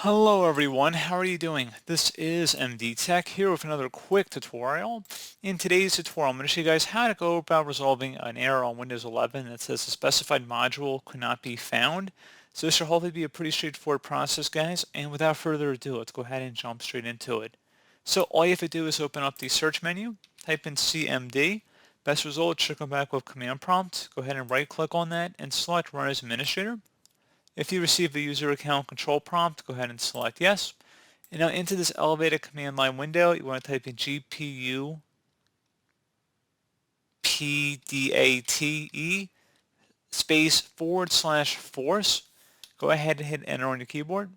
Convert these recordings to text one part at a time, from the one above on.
Hello everyone, how are you doing? This is MD Tech here with another quick tutorial. In today's tutorial, I'm going to show you guys how to go about resolving an error on Windows 11 that says the specified module could not be found. So this should hopefully be a pretty straightforward process, guys, and without further ado, let's go ahead and jump straight into it. So all you have to do is open up the search menu, type in CMD. Best result should come back with command prompt. Go ahead and right click on that and select Run as Administrator. If you receive the user account control prompt, go ahead and select yes. And now into this elevated command line window, you want to type in GPU PDATE space / force. Go ahead and hit enter on your keyboard.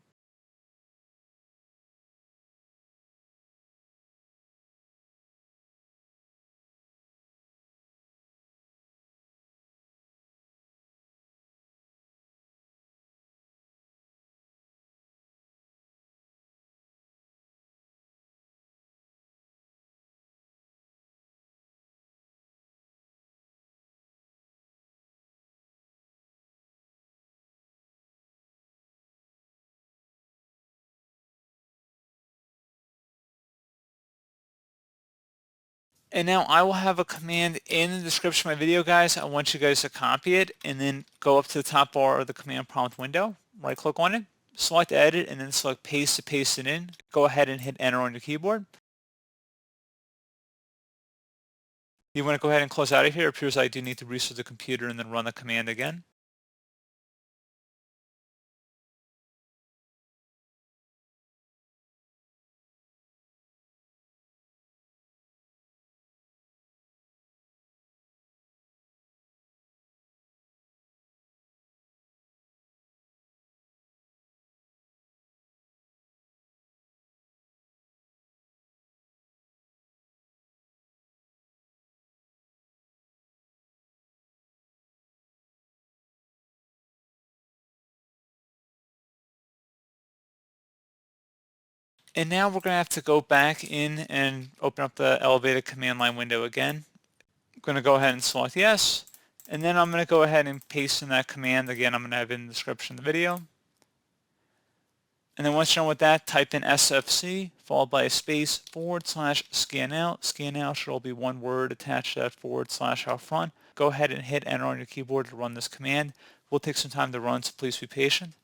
And now I will have a command in the description of my video, guys. I want you guys to copy it and then go up to the top bar of the command prompt window, right click on it, select edit, and then select paste to paste it in. Go ahead and hit enter on your keyboard. You want to go ahead and close out of here. It appears I do need to restart the computer and then run the command again. And now we're going to have to go back in and open up the elevated command line window again. I'm going to go ahead and select yes. And then I'm going to go ahead and paste in that command. Again, I'm going to have it in the description of the video. And then once you're done with that, type in SFC followed by a space / /scan out. Scan out should all be one word attached to that / out front. Go ahead and hit enter on your keyboard to run this command. It will take some time to run, so please be patient.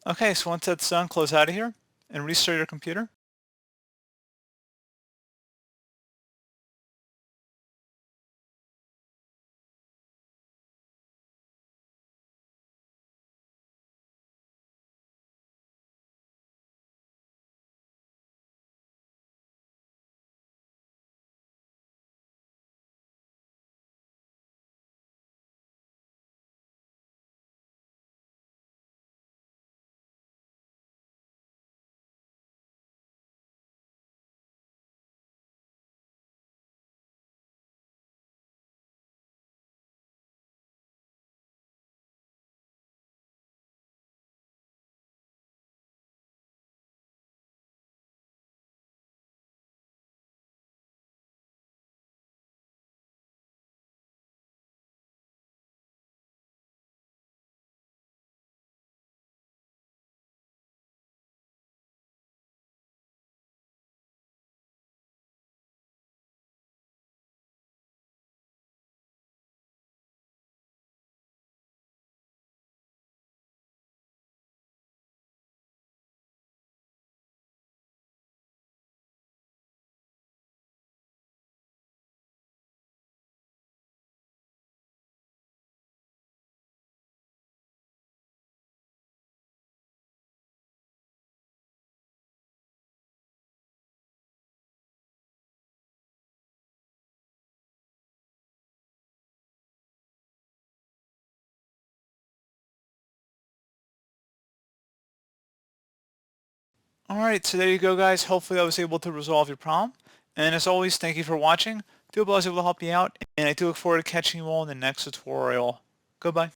Okay, so once that's done, close out of here and restart your computer. All right, so there you go, guys. Hopefully I was able to resolve your problem. And as always, thank you for watching. Do hope I was able to help you out, and I do look forward to catching you all in the next tutorial. Goodbye.